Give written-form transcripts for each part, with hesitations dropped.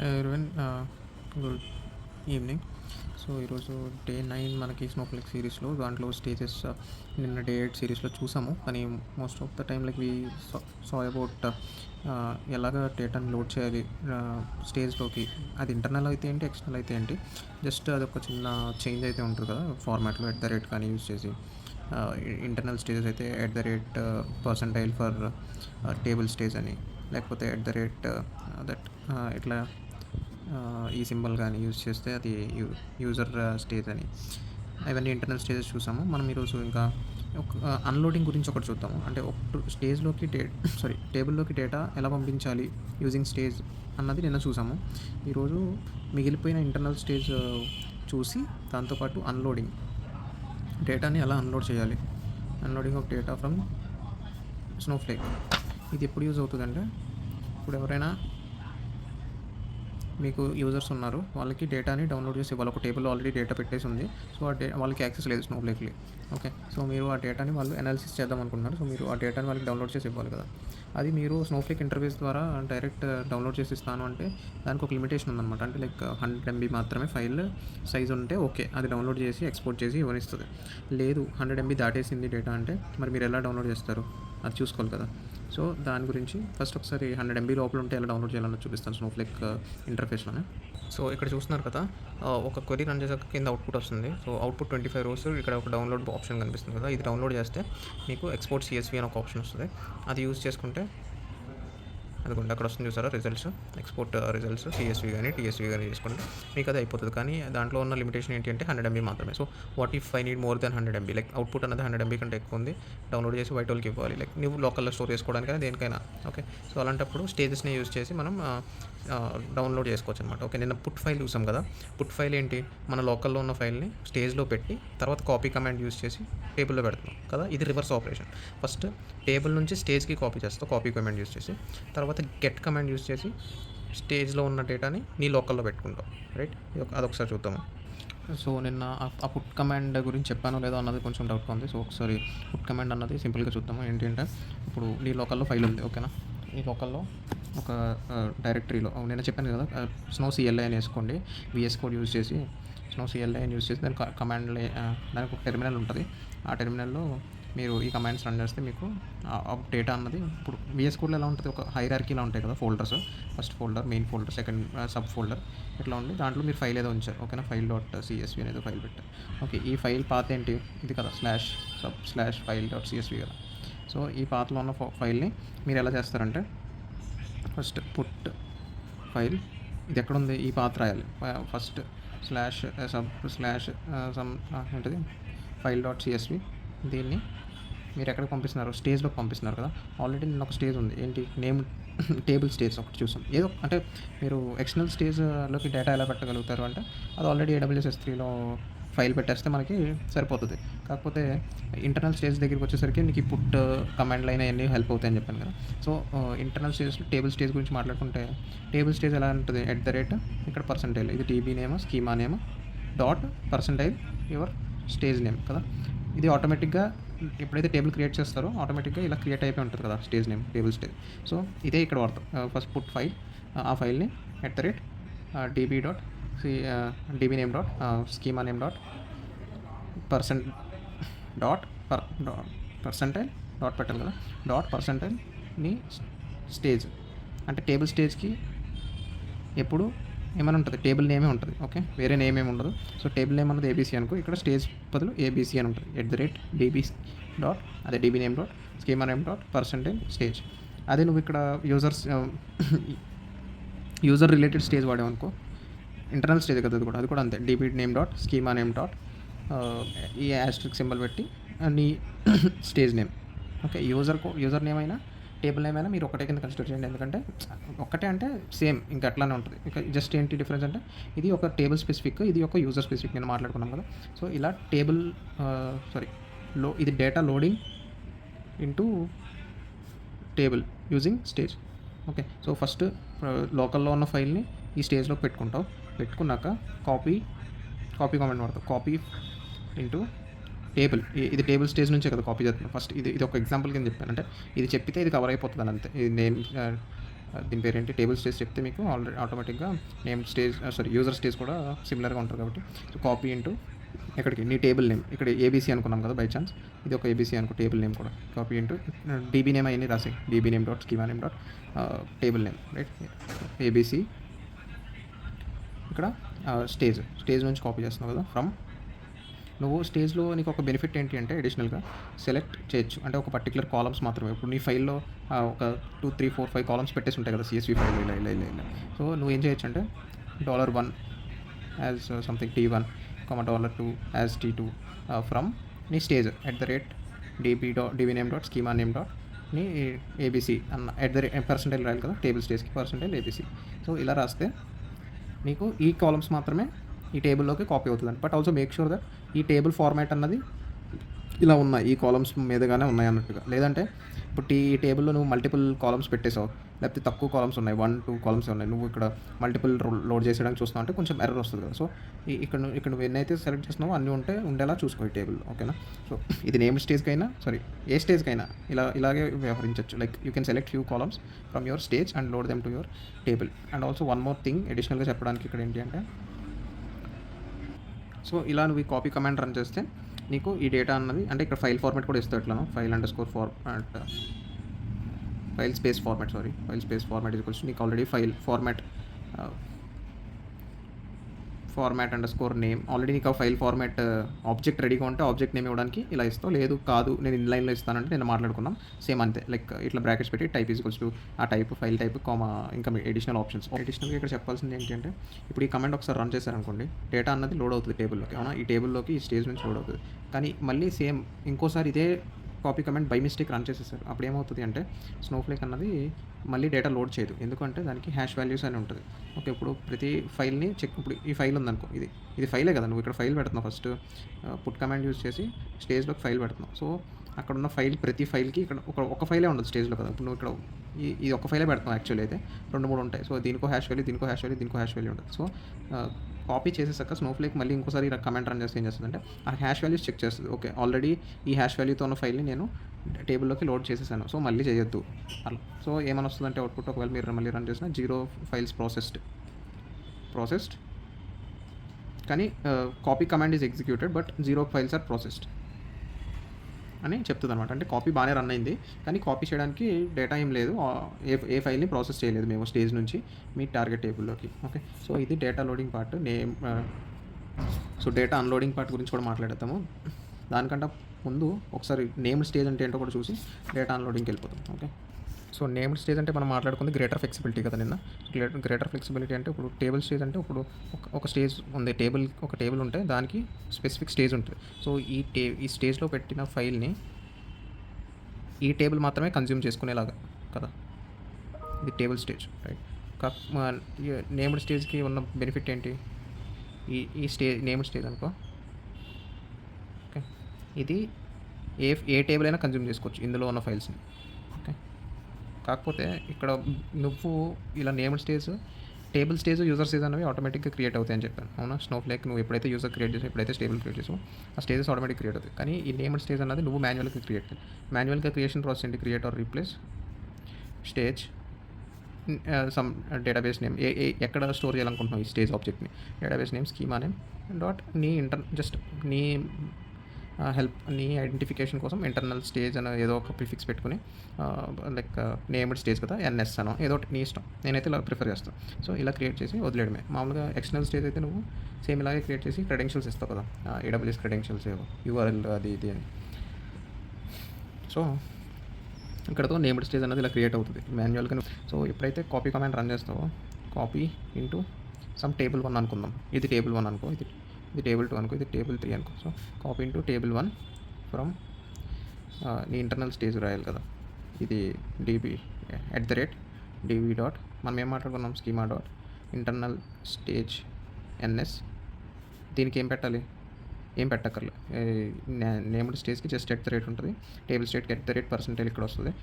Everyone good evening. So ఈరోజు day 9 మనకి Snowflake సిరీస్లో దాంట్లో స్టేజెస్ నిన్న డే 8 సిరీస్లో చూసాము. కానీ most of the time like we saw about ఎలాగ డేటాని లోడ్ చేయాలి స్టేజ్లోకి. అది ఇంటర్నల్ అయితే ఏంటి, ఎక్స్టర్నల్ అయితే ఏంటి, జస్ట్ అదొక చిన్న చేంజ్ అయితే ఉంటుంది కదా ఫార్మాట్లో @ కానీ యూజ్ చేసి. ఇంటర్నల్ స్టేజెస్ అయితే @ ఫర్ టేబుల్ స్టేజ్ అని, లేకపోతే దట్ ఇట్లా ఈ సింబల్ కానీ యూజ్ చేస్తే అది యూజర్ స్టేజ్ అని. అవన్నీ ఇంటర్నల్ స్టేజెస్ చూసాము. మనం ఈరోజు ఇంకా ఒక అన్లోడింగ్ గురించి ఒకటి చూద్దాము. అంటే ఒక స్టేజ్లోకి టేబుల్లోకి డేటా ఎలా పంపించాలి యూజింగ్ స్టేజ్ అన్నది నిన్న చూసాము. ఈరోజు మిగిలిపోయిన ఇంటర్నల్ స్టేజ్ చూసి దాంతోపాటు అన్లోడింగ్ డేటాని ఎలా అన్లోడ్ చేయాలి, unloading of data from Snowflake. ఇది ఎప్పుడు యూజ్ అవుతుందంటే, ఇప్పుడు ఎవరైనా మీకు యూజర్స్ ఉన్నారు, వాళ్ళకి డేటాని డౌన్లోడ్ చేసి ఇవ్వాలి. ఒక టేబుల్లో ఆల్రెడీ డేటా పెట్టేసి ఉంది. సో ఆ వాళ్ళకి యాక్సెస్ లేదు స్నోఫ్లేక్కి. ఓకే, సో మీరు ఆ డేటాని వాళ్ళు అనాలిసిస్ చేద్దాం అనుకుంటున్నారు. సో మీరు ఆ డేటాని వాళ్ళకి డౌన్లోడ్ చేసి ఇవ్వాలి కదా. అది మీరు స్నోఫ్లేక్ ఇంటర్ఫేస్ ద్వారా డైరెక్ట్ డౌన్లోడ్ చేసి ఇస్తాను అంటే దానికి ఒక లిమిటేషన్ ఉందన్నమాట. అంటే లైక్ 100 MB మాత్రమే ఫైల్ సైజ్ ఉంటే ఓకే, అది డౌన్లోడ్ చేసి ఎక్స్పోర్ట్ చేసి ఇవ్వనిస్తుంది. లేదు 100 MB దాటేసింది డేటా అంటే మరి మీరు ఎలా డౌన్లోడ్ చేస్తారు, అది చూసుకోవాలి కదా. సో దాని గురించి ఫస్ట్ ఒకసారి 100 MB లోపల ఉంటే ఎలా డౌన్లోడ్ చేయాలని చూపిస్తాను స్నోఫ్లేక్ ఇంటర్ఫేస్లోనే. సో ఇక్కడ చూస్తున్నారు కదా, ఒక క్వెరీ రన్ చేసాక కింద అవుట్పుట్ వస్తుంది. So output 25 rows. ఇక్కడ ఒక డౌన్లోడ్ ఆప్షన్ కనిపిస్తుంది కదా, ఇది డౌన్లోడ్ చేస్తే మీకు ఎక్స్పోర్ట్ CSV అని ఒక ఆప్షన్ వస్తుంది. అది యూజ్ చేసుకుంటే అదిగోండి అక్కడ వస్తుంది చూసారా రిజల్ట్స్, ఎక్స్పోర్ట్ రిజల్ట్స్ CSV కానీ TSV కానీ చేసుకుంటే మీకు అది అయిపోతుంది. కానీ దాంట్లో ఉన్న లిమిటేషన్ ఏంటి అంటే 100 MB మాత్రమే. So what if I need more than 100 MB, like output అనేది 100 MB కంటే ఎక్కువ ఉంది, డౌన్లోడ్ చేసి బయట వాళ్ళకి ఇవ్వాలి, లైక్ నువ్వు లోకల్లో స్టోర్ చేసుకోవడానికైనా దేనికైనా. ఓకే, సో అలాంటప్పుడు స్టేజెస్ని యూజ్ చేసి మనం డౌన్లోడ్ చేసుకోవచ్చు అనమాట. ఓకే, నిన్న పుట్ ఫైల్ చూసాం కదా. పుట్ ఫైల్ ఏంటి, మన లోకల్లో ఉన్న ఫైల్ని స్టేజ్లో పెట్టి తర్వాత కాపీ కమాండ్ యూజ్ చేసి టేబుల్లో పెడుతున్నాం కదా. ఇది రివర్స్ ఆపరేషన్. ఫస్ట్ టేబుల్ నుంచి స్టేజ్కి కాపీ చేస్తాం కాపీ కమాండ్ యూజ్ చేసి, తర్వాత గెట్ కమాండ్ యూజ్ చేసి స్టేజ్లో ఉన్న డేటాని నీ లోకల్లో పెట్టుకుంటాం. రైట్, అదొకసారి చూద్దాము. సో నిన్న ఆ పుట్ కమాండ్ గురించి చెప్పానో లేదో అన్నది కొంచెం డౌట్గా ఉంది. సో ఒకసారి పుట్ కమాండ్ అన్నది సింపుల్గా చూద్దాము. ఏంటి అంటే, ఇప్పుడు నీ లోకల్లో ఫైల్ ఉంది, ఓకేనా. ఈ లోకల్లో ఒక డైరెక్టరీలో నేను చెప్పాను కదా, స్నో CLI అని వేసుకోండి. VS కోడ్ యూజ్ చేసి స్నో CLI అని యూజ్ చేసి దాని కమాండ్లో దానికి ఒక టెర్మినల్ ఉంటుంది. ఆ టెర్మినల్లో మీరు ఈ కమాండ్స్ రన్ చేస్తే మీకు డేటా అన్నది, ఇప్పుడు VS కోడ్లో ఎలా ఉంటుంది, ఒక హైరార్కీలా ఉంటాయి కదా folders. First folder, main folder, second sub folder, ఇట్లా ఉండి దాంట్లో మీరు ఫైల్ ఏదో ఉంచారు, ఓకేనా. file.csv అనేది ఫైల్ పెట్టారు. ఓకే, ఈ ఫైల్ పాత్ ఏంటి, ఇది కదా /file.csv కదా. సో ఈ పాత్లో ఉన్న ఫైల్ని మీరు ఎలా చేస్తారంటే, ఫస్ట్ పుట్ ఫైల్, ఇది ఎక్కడుంది, ఈ పాత్ రాయాలి. ఫస్ట్ /sub/some ఏంటిది file.csv. దీన్ని మీరు ఎక్కడికి పంపిస్తున్నారు, స్టేజ్లోకి పంపిస్తున్నారు కదా. ఆల్రెడీ నేను ఒక స్టేజ్ ఉంది, ఏంటి నేమ్ టేబుల్ స్టేజ్ ఒకటి చూసాం. ఏదో అంటే మీరు ఎక్స్టర్నల్ స్టేజ్లోకి డేటా ఎలా పెట్టగలుగుతారు అంటే, అది ఆల్రెడీ AWS S3లో ఫైల్ పెట్టేస్తే మనకి సరిపోతుంది. కాకపోతే ఇంటర్నల్ స్టేజ్ దగ్గరికి వచ్చేసరికి నీకు పుట్ కమాండ్ లైన్ అవన్నీ హెల్ప్ అవుతాయని చెప్పాను కదా. సో ఇంటర్నల్ స్టేజ్లో టేబుల్ స్టేజ్ గురించి మాట్లాడుకుంటే, టేబుల్ స్టేజ్ ఎలా ఉంటుంది, ఇక్కడ %, ఇది TB name, schema name, .% your stage name కదా. ఇది ఆటోమేటిక్గా ఎప్పుడైతే టేబుల్ క్రియేట్ చేస్తారో ఆటోమేటిక్గా ఇలా క్రియేట్ అయిపోయి ఉంటుంది కదా stage name, table stage. So ఇదే ఇక్కడ వాడతాం. ఫస్ట్ పుట్ ఫైల్, ఆ ఫైల్ని DB నేమ్ స్కీమా నేమ్ %% పెట్టాలి కదా. %ని స్టేజ్ అంటే టేబుల్ స్టేజ్కి ఎప్పుడు ఏమైనా ఉంటుంది, టేబుల్ నేమే ఉంటుంది. ఓకే, వేరే నేమ్ ఏమి ఉండదు. సో టేబుల్ నేమ్ అన్నది ABC అనుకో, ఇక్కడ స్టేజ్ బదులు ABC అని ఉంటుంది. @DB అదే DB name schema name %stage. అదే నువ్వు ఇక్కడ యూజర్ రిలేటెడ్ స్టేజ్ వాడామనుకో, ఇంటర్నల్ స్టేజ్ కదా, అది కూడా అంతే. DB నేమ్ స్కీమా నేమ్ ఈ యాస్ట్రిక్ సింబల్ పెట్టి నీ stage name. Okay, user name అయినా టేబుల్ నేమ్ అయినా మీరు ఒకటే కింద కన్సిడర్ చేయండి. ఎందుకంటే ఒక్కటే అంటే సేమ్ ఇంకా అట్లానే ఉంటుంది. ఇంకా జస్ట్ ఏంటి డిఫరెన్స్ అంటే, ఇది ఒక టేబుల్ స్పెసిఫిక్, ఇది ఒక యూజర్ స్పెసిఫిక్. నేను మాట్లాడుకున్నాం కదా. సో ఇలా ఇది data loading into table using stage. Okay, so first లోకల్లో ఉన్న ఫైల్ని ఈ స్టేజ్లో పెట్టుకున్నాక కాపీ కామెంట్ వాడతావు. కాపీ ఇంటూ టేబుల్, ఇది టేబుల్ స్టేజ్ నుంచే కదా కాపీ చేస్తున్నాను. ఫస్ట్ ఇది ఒక ఎగ్జాంపుల్ కింద చెప్పాను, అంటే ఇది చెప్పితే ఇది కవర్ అయిపోతుంది అని అంతే. ఇది నేమ్ దీని పేరేంటి టేబుల్ స్టేజ్ చెప్తే మీకు ఆల్రెడీ ఆటోమేటిక్గా నేమ్ స్టేజ్ యూజర్ స్టేజ్ కూడా సిమిలర్గా ఉంటుంది కాబట్టి సో కాపీ ఇంటూ ఎక్కడికి నీ టేబుల్ నేమ్ ఇక్కడ ఏబీసీ అనుకున్నాం కదా బై ఛాన్స్ ఇది ఒక ఏబీసీ అనుకో టేబుల్ నేమ్ కూడా కాపీ ఇంటూ డీబీ నేమ్ అవన్నీ రాసి DB name dot schema name dot table name right ABC ఇక్కడ స్టేజ్ నుంచి కాపీ చేస్తున్నావు కదా ఫ్రమ్ నువ్వు స్టేజ్లో నీకు ఒక బెనిఫిట్ ఏంటి అంటే అడిషనల్గా సెలెక్ట్ చేయొచ్చు అంటే ఒక పర్టికులర్ కాలమ్స్ మాత్రమే ఇప్పుడు నీ ఫైల్లో ఒక 2 3 4 5 కాలమ్స్ పెట్టేసి ఉంటాయి కదా సిఎస్వి ఫైల్ ఇలా సో నువ్వు ఏం చేయొచ్చు అంటే $1 as something T1 $2 as T2 from నీ stage @db name dot schema name dot నీ ఏబీసీ అన్న పర్సెంటేజ్ రాయాలి కదా టేబుల్ స్టేజ్కి పర్సెంటేజ్ ఏబీసీ సో ఇలా రాస్తే నీకు ఈ కాలమ్స్ మాత్రమే ఈ టేబుల్లోకి కాపీ అవుతుంది but also make sure that ఈ టేబుల్ ఫార్మాట్ అన్నది ఇలా ఉన్నాయి ఈ కాలమ్స్ మీదగానే ఉన్నాయి అన్నట్టుగా లేదంటే ఇప్పుడు ఈ టేబుల్లో నువ్వు మల్టిపుల్ కాలమ్స్ పెట్టేసావు లేకపోతే తక్కువ కాలమ్స్ ఉన్నాయి 1 2 కాలమ్స్ ఉన్నాయి నువ్వు ఇక్కడ మల్టిపుల్ లోడ్ చేసేయడానికి చూస్తున్నావు అంటే కొంచెం ఎర్రర్ వస్తుంది కదా సో ఇక్కడ నువ్వు ఎన్నైతే సెలెక్ట్ చేస్తున్నావో అన్నీ ఉండేలా చూసుకో ఈ టేబుల్ ఓకేనా సో ఇది నేమ్ స్టేజ్కైనా ఏ స్టేజ్కైనా ఇలాగే వ్యవహరించవచ్చు like you can select few columns from your stage and load them to your table and also one more thing అడిషనల్గా చెప్పడానికి ఇక్కడ ఏంటి అంటే సో ఇలా నువ్వు ఈ కాపీ కమాండ్ రన్ చేస్తే నీకు ఈ డేటా అన్నది అంటే ఇక్కడ ఫైల్ ఫార్మాట్ కూడా ఇస్తావు ఎట్లానో ఫైల్ స్పేస్ ఫార్మాట్ ఈక్వల్స్ నీకు already file format name already నీకు ఆ ఫైల్ ఫార్మాట్ ఆబ్జెక్ట్ రెడీగా ఉంటే ఆబ్జెక్ట్ నేమ్ ఇవ్వడానికి ఇలా ఇస్తావు లేదు కాదు నేను ఇన్లైన్లో ఇస్తానంటే నేను మాట్లాడుకున్నాం సేమ్ అంతే లైక్ ఇట్లా బ్రాకెట్స్ పెట్టి టైప్ ఈక్వల్స్ టు ఆ టైప్ ఫైల్ టైప్ కామా ఇంకా ఎడిషనల్ ఆప్షన్స్ అడిషనల్గా ఇక్కడ చెప్పాల్సింది ఏంటంటే ఇప్పుడు ఈ కమాండ్ ఒకసారి రన్ చేశారనుకోండి డేటా అన్నది లోడ్ అవుతుంది టేబుల్లోకి అవునా ఈ టేబుల్లోకి ఈ స్టేజ్ నుంచి లోడ్ అవుతుంది కానీ మళ్ళీ సేమ్ ఇంకోసారి ఇదే copy command by mistake run చేసేసారు అప్పుడు ఏమవుతుంది అంటే స్నోఫ్లేక్ అన్నది మళ్ళీ డేటా లోడ్ చేయదు ఎందుకంటే దానికి హ్యాష్ వాల్యూస్ అని ఉంటుంది ఓకే ఇప్పుడు ప్రతి ఫైల్ని ఇప్పుడు ఈ ఫైల్ ఉందనుకో ఇది ఫైలే కదా నువ్వు ఇక్కడ ఫైల్ పెడుతున్నావు ఫస్ట్ పుట్ కమాండ్ యూజ్ చేసి స్టేజ్లోకి ఫైల్ పెడుతున్నావు సో అక్కడ ఉన్న ప్రతి ఫైల్కి ఇక్కడ ఒక ఫైలే ఉండదు స్టేజ్లో కదా ఇప్పుడు నువ్వు ఇక్కడ ఈ ఒక ఫైలే పెడుతున్నావు యాక్చువల్లీ అయితే 2 3 ఉంటాయి సో దీనికో హ్యాష్ వాల్యూ ఉంటుంది సో కాపీ చేసేసాక స్నోఫ్లేక్ మళ్ళీ ఇంకోసారి ఇలా కమెంట్ రన్ చేస్తే ఏం చేస్తుందంటే ఆ హ్యాష్ వాల్యూస్ చెక్ చేస్తుంది ఓకే ఆల్రెడీ ఈ హ్యాష్ వాల్యూతో ఉన్న ఫైల్ని నేను టేబుల్లోకి లోడ్ చేసేసాను సో మళ్ళీ చేయొద్దు అలా సో ఏమని వస్తుందంటే అవుట్పుట్ ఒకవేళ మీరు మళ్ళీ రన్ చేసిన 0 ఫైల్స్ ప్రాసెస్డ్ కానీ copy command is executed but 0 files are processed అని చెప్తుంది అనమాట అంటే కాపీ బాగానే రన్ అయింది కానీ కాపీ చేయడానికి డేటా ఏం లేదు ఏ ఫైల్ని ప్రాసెస్ చేయలేదు మేము స్టేజ్ నుంచి మీ టార్గెట్ టేబుల్లోకి ఓకే సో ఇది data loading part so data unloading part గురించి కూడా మాట్లాడతాము దానికంటే ముందు ఒకసారి నేమ్డ్ స్టేజ్ అంటే ఏంటో కూడా చూసి డేటా అన్లోడింగ్కి వెళ్ళిపోతాం ఓకే సో నేమ్డ్ స్టేజ్ అంటే మనం మాట్లాడుకుంది గ్రేటర్ ఫ్లెక్సిబిలిటీ కదా నిన్న గ్రేటర్ ఫ్లెక్సిబిలిటీ అంటే ఇప్పుడు టేబుల్ స్టేజ్ అంటే ఇప్పుడు ఒక స్టేజ్ ఉంది ఒక టేబుల్ ఉంటే దానికి స్పెసిఫిక్ స్టేజ్ ఉంటుంది సో ఈ స్టేజ్లో పెట్టిన ఫైల్ని ఈ టేబుల్ మాత్రమే కన్జ్యూమ్ చేసుకునేలాగా కదా ఇది టేబుల్ స్టేజ్ రైట్ నేమ్డ్ స్టేజ్కి ఉన్న బెనిఫిట్ ఏంటి ఈ నేమ్డ్ స్టేజ్ అనుకో ఓకే ఇది ఏ టేబుల్ అయినా కన్జ్యూమ్ చేసుకోవచ్చు ఇందులో ఉన్న ఫైల్స్ని ఓకే కాకపోతే ఇక్కడ నువ్వు ఇలా named stage table stage user stage అనేవి ఆటోమేటిక్గా క్రియేట్ అవుతాయని చెప్పాను అవునా స్నోఫ్లేక్ నువ్వు ఎప్పుడైతే యూజర్ క్రియేట్ చేసావు ఎప్పుడైతే టేబుల్ క్రియేట్ చేసావు ఆ స్టేజెస్ ఆటోమేటిక్ క్రియేట్ అవుతాయి కానీ ఈ నేమ్డ్ స్టేజ్ అన్నది నువ్వు మాన్యువల్గా క్రియేషన్ ప్రాసెస్ ఏంటి create or replace stage some database name ఎక్కడ స్టోర్ చేయాలనుకుంటున్నావు ఈ స్టేజ్ ఆబ్జెక్ట్ని database name schema name dot నీ నీ ఐడెంటిఫికేషన్ కోసం ఇంటర్నల్ స్టేజ్ అని ఏదో ఒక ప్రిఫిక్స్ పెట్టుకుని లైక్ నేమ్డ్ స్టేజ్ కదా ఎన్ఎస్ అనో ఏదో నీ ఇష్టం నేనైతే ఇలా ప్రిఫర్ చేస్తాను సో ఇలా క్రియేట్ చేసి వదిలేయడమే మామూలుగా ఎక్స్టర్నల్ స్టేజ్ అయితే నువ్వు సేమ్ ఇలాగే క్రియేట్ చేసి క్రెడెన్షియల్స్ ఇస్తావు కదా ఏడబ్ల్యూఎస్ క్రెడెన్షియల్స్ యూఆర్ఎల్ అది ఇది అని సో ఇక్కడతో నేమ్డ్ స్టేజ్ అనేది ఇలా క్రియేట్ అవుతుంది మాన్యువల్గా సో ఎప్పుడైతే కాపీ కమాండ్ రన్ చేస్తావో కాపీ ఇంటూ సమ్ టేబుల్ 1 అనుకుందాం ఇది టేబుల్ 1 అనుకో ఇది టేబుల్ 2 అనుకో ఇది టేబుల్ 3 అనుకో so copy into table 1 from నీ ఇంటర్నల్ స్టేజ్ రాయాలి కదా ఇది DB డాట్ మనం ఏం మాట్లాడుకున్నాం schema dot internal stage NS దీనికి ఏం పెట్టాలి ఏం పెట్టక్కర్లే నేమ్డ్ స్టేజ్కి జస్ట్ @ ఉంటుంది టేబుల్ స్టేట్కి @ ఇక్కడ వస్తుంది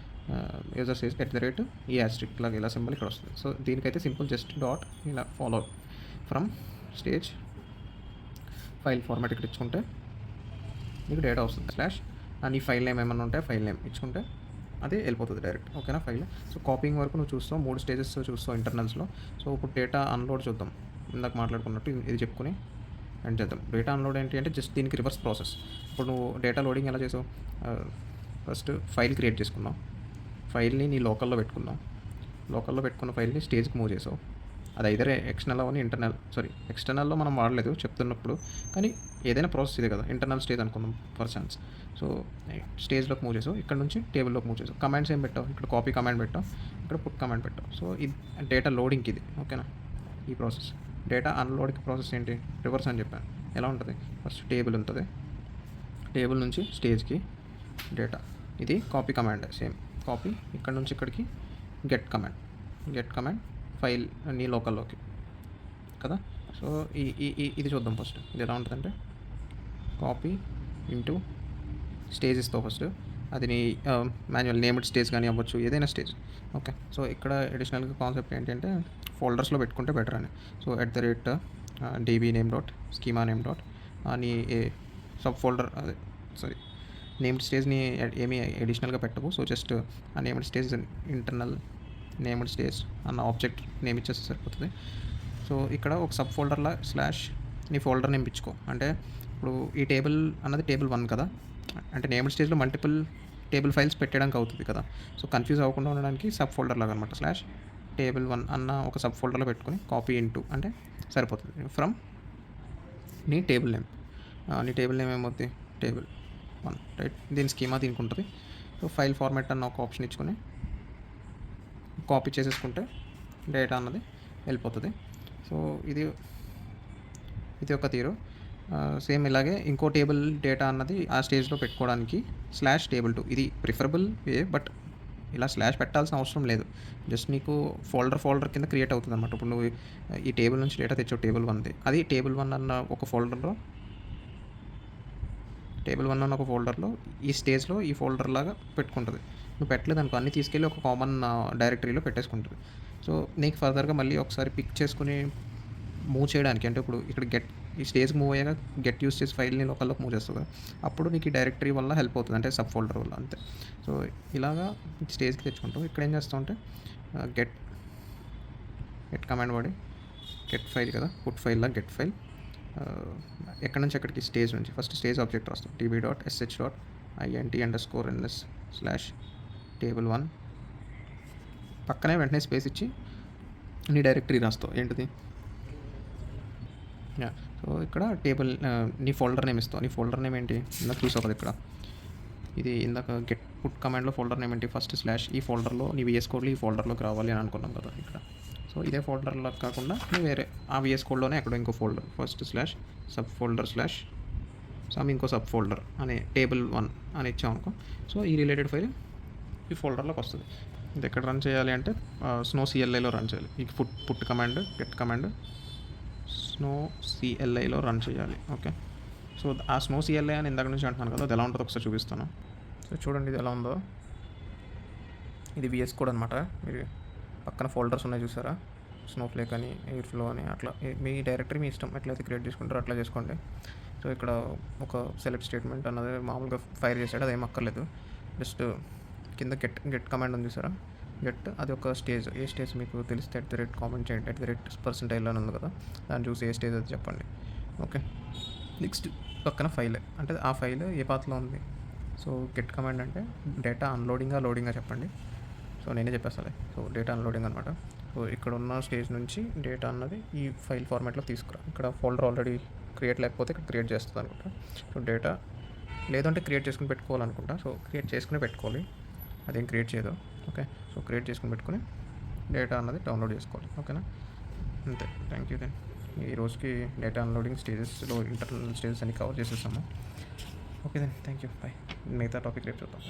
యూజర్ స్టేజ్కి ఈ యాస్ట్రిక్ లాగా ఇలా సింబల్ ఇక్కడ వస్తుంది సో దీనికైతే సింపుల్ జస్ట్ డాట్ ఇలా follow from stage file format ఇక్కడ ఇచ్చుకుంటే నీకు డేటా వస్తుంది / నీ ఫైల్ నేమ్ ఏమైనా ఉంటే ఫైల్ నేమ్ ఇచ్చుకుంటే అది వెళ్ళిపోతుంది డైరెక్ట్. ఓకేనా ఫైల్. సో కాపీయింగ్ వరకు నువ్వు చూస్తావు, 3 స్టేజెస్ చూస్తావు ఇంటర్నల్స్‌లో. సో ఇప్పుడు డేటా అన్‌లోడ్ చూద్దాం. ఇందాక మాట్లాడుకున్నట్టు ఇది చెప్పుకొని ఎండ్ చేద్దాం. డేటా అన్‌లోడ్ ఏంటి అంటే జస్ట్ దీనికి రివర్స్ ప్రాసెస్. ఇప్పుడు నువ్వు డేటా లోడింగ్ ఎలా చేసావు? ఫస్ట్ ఫైల్ క్రియేట్ చేసుకున్నావు. ఫైల్‌ని నీ లోకల్‌లో పెట్టుకున్నావు. లోకల్‌లో పెట్టుకున్న ఫైల్‌ని స్టేజ్‌కి మూవ్ చేసావు. అది ఐదర్ ఎక్స్టర్నల్ అవని ఎక్స్టర్నల్‌లో మనం వాడలేదు చెప్తున్నప్పుడు. కానీ ఏదైనా ప్రాసెస్ ఇదే కదా! ఇంటర్నల్ స్టేజ్ అనుకుందాం ఫర్ ఛాన్స్. సో స్టేజ్‌లోకి మూవ్ చేసావు. ఇక్కడ నుంచి టేబుల్‌లోకి మూవ్ చేసావు. కమాండ్స్ ఏం పెట్టావు? ఇక్కడ కాపీ కమాండ్ పెట్టావు. ఇక్కడ పుట్ కమాండ్ పెట్టావు. సో ఇది డేటా లోడింగ్‌కి ఇది. ఓకేనా? ఈ ప్రాసెస్. డేటా అన్‌లోడ్‌కి ప్రాసెస్ ఏంటి? రివర్స్ అని చెప్పాను. ఎలా ఉంటుంది? ఫస్ట్ టేబుల్ ఉంటుంది. టేబుల్ నుంచి స్టేజ్‌కి డేటా. ఇది కాపీ కమాండ్ సేమ్. కాపీ ఇక్కడ నుంచి ఇక్కడికి గెట్ కమాండ్ ఫైల్ నీ లోకల్లోకి కదా. సో ఇది చూద్దాం ఫస్ట్. ఇది ఎలా ఉంటుందంటే కాపీ ఇంటూ స్టేజ్ ఇస్తావు ఫస్ట్. అది నీ మాన్యువల్ నేమ్డ్ స్టేజ్ కానీ అవ్వచ్చు, ఏదైనా స్టేజ్. ఓకే. సో ఇక్కడ అడిషనల్గా కాన్సెప్ట్ ఏంటంటే ఫోల్డర్స్లో పెట్టుకుంటే బెటర్ అని. So @db name dot schema name dot నీ సబ్ ఫోల్డర్ సారీ నేమ్డ్ స్టేజ్ని ఏమీ అడిషనల్గా పెట్టవు. సో జస్ట్ ఆ named stage internal named stage అన్న ఆబ్జెక్ట్ నేమ్ ఇచ్చేస్తే సరిపోతుంది. సో ఇక్కడ ఒక సబ్ ఫోల్డర్లా స్లాష్ నీ ఫోల్డర్ నేమ్ ఇచ్చుకో. అంటే ఇప్పుడు ఈ టేబుల్ అన్నది టేబుల్ 1 కదా. అంటే నేమ్డ్ స్టేజ్లో మల్టిపుల్ టేబుల్ ఫైల్స్ పెట్టడానికి అవుతుంది కదా. సో కన్ఫ్యూజ్ అవ్వకుండా ఉండడానికి సబ్ ఫోల్డర్ లాగా అనమాట. స్లాష్ టేబుల్ 1 అన్న ఒక సబ్ ఫోల్డర్లో పెట్టుకొని కాపీ ఇంటూ అంటే సరిపోతుంది. ఫ్రమ్ నీ టేబుల్ నేమ్ ఏమవుతుంది? Table 1 right. దీని స్కీమా దీనికి ఉంటుంది. సో ఫైల్ ఫార్మాట్ అన్న ఒక ఆప్షన్ ఇచ్చుకొని కాపీ చేసేసుకుంటే డేటా అన్నది వెళ్ళిపోతుంది. సో ఇది ఒక తీరు. సేమ్ ఇలాగే ఇంకో టేబుల్ డేటా అన్నది ఆ స్టేజ్లో పెట్టుకోవడానికి /table2 ఇది ప్రిఫరబుల్ వే. బట్ ఇలా స్లాష్ పెట్టాల్సిన అవసరం లేదు. జస్ట్ నీకు ఫోల్డర్ కింద క్రియేట్ అవుతుంది అనమాట. ఇప్పుడు నువ్వు ఈ టేబుల్ నుంచి డేటా తెచ్చావు టేబుల్ 1ది, అది టేబుల్ 1 అన్న ఒక ఫోల్డర్లో ఈ స్టేజ్లో ఈ ఫోల్డర్ లాగా పెట్టుకుంటుంది. నువ్వు పెట్టలేదు అనుకో, అన్నీ తీసుకెళ్ళి ఒక కామన్ డైరెక్టరీలో పెట్టేసుకుంటుంది. సో నీకు ఫర్దర్గా మళ్ళీ ఒకసారి పిక్ చేసుకుని మూవ్ చేయడానికి, అంటే ఇప్పుడు ఇక్కడ ఈ స్టేజ్కి మూవ్ అయ్యాక గెట్ యూస్ చేసి ఫైల్ని లోకల్లోకి మూవ్ చేస్తుంది కదా, అప్పుడు నీకు ఈ డైరెక్టరీ వల్ల హెల్ప్ అవుతుంది, అంటే సబ్ ఫోల్డర్ వల్ల అంతే. సో ఇలాగా స్టేజ్కి తెచ్చుకుంటావు. ఇక్కడ ఏం చేస్తావు అంటే గెట్ కమాండ్ వాడి గెట్ ఫైల్ కదా, పుట్ ఫైల్లా గెట్ ఫైల్ ఎక్కడి నుంచి ఎక్కడికి స్టేజ్ నుంచి ఫస్ట్ స్టేజ్ ఆబ్జెక్ట్ రాస్తాం. tb.sh.int_ns/table1 పక్కనే వెంటనే స్పేస్ ఇచ్చి నీ డైరెక్టరీ రాస్తావు. ఏంటిది? సో ఇక్కడ టేబుల్ నీ ఫోల్డర్ నేమ్ ఇస్తావు. నీ ఫోల్డర్ నేమ్ ఏంటి? ఇందాక చూసావు కదా ఇక్కడ. ఇది ఇందాక గెట్ పుట్ కమాండ్లో ఫోల్డర్ నేమ్ ఏంటి? ఫస్ట్ స్లాష్ ఈ ఫోల్డర్లో నీ VS కోడ్లో ఈ ఫోల్డర్లోకి రావాలి అని అనుకున్నాం కదా ఇక్కడ. సో ఇదే ఫోల్డర్లో కాకుండా నువ్వు వేరే ఆ VS కోడ్లోనే ఎక్కడో ఇంకో folder first slash sub folder slash ఇంకో సబ్ ఫోల్డర్ అనే టేబుల్ 1 అని ఇచ్చాం అనుకో. సో ఈ రిలేటెడ్ ఫైల్ ఈ ఫోల్డర్లోకి వస్తుంది. ఇది ఎక్కడ రన్ చేయాలి అంటే snowCLIలో రన్ చేయాలి. ఈ పుట్ కమాండ్ గెట్ కమాండ్ snowCLIలో రన్ చేయాలి. ఓకే. సో ఆ snowCLI అని ఇందాక నుంచి అంటున్నాను కదా, అది ఎలా ఉంటుందో ఒకసారి చూపిస్తాను. సో చూడండి ఇది ఎలా ఉందో. ఇది VS కోడ్ అనమాట. మీరు పక్కన ఫోల్డర్స్ ఉన్నాయి చూసారా, స్నోఫ్లేక్ అని ఎయిర్ఫ్లో అని, అట్లా మీ డైరెక్టరీ మీ ఇష్టం ఎట్లయితే క్రియేట్ చేసుకుంటారో అట్లా చేసుకోండి. సో ఇక్కడ ఒక సెలెక్ట్ స్టేట్మెంట్ అన్నది మామూలుగా ఫైర్ చేసాడు, అదేం అక్కర్లేదు. జస్ట్ కింద గెట్ కమాండ్ ఉంది చూసారా, గెట్ అది ఒక స్టేజ్. ఏ స్టేజ్ మీకు తెలిస్తే @కామెంట్ చేయండి. %% అని ఉంది కదా, దాన్ని చూసి ఏ స్టేజ్ అది చెప్పండి. ఓకే. నెక్స్ట్ పక్కన ఫైల్, అంటే ఆ ఫైల్ ఏ పాత్రలో ఉంది. సో గెట్ కమాండ్ అంటే డేటా లోడింగా చెప్పండి. సో నేనే చెప్పేస్తాను. సో డేటా అన్లోడింగ్ అనమాట. సో ఇక్కడ ఉన్న స్టేజ్ నుంచి డేటా అన్నది ఈ ఫైల్ ఫార్మాట్లో తీసుకురా. ఇక్కడ ఫోల్డర్ ఆల్రెడీ క్రియేట్ లేకపోతే ఇక్కడ క్రియేట్ చేస్తుంది అనుకుంటా. సో డేటా లేదంటే క్రియేట్ చేసుకుని పెట్టుకోవాలనుకుంటా. సో క్రియేట్ చేసుకుని పెట్టుకోవాలి, అదేం క్రియేట్ చేయదు. ఓకే. సో క్రియేట్ చేసుకుని పెట్టుకుని డేటా అన్నది డౌన్లోడ్ చేసుకోవాలి. ఓకేనా? అంతే. Thank you. దెన్ ఈ రోజుకి డేటా అన్లోడింగ్ స్టేజెస్లో ఇంటర్నల్ స్టేజెస్ అన్ని కవర్ చేసేసాము. Okay then thank you. Bye. మిగతా టాపిక్ రేపు చూద్దాం.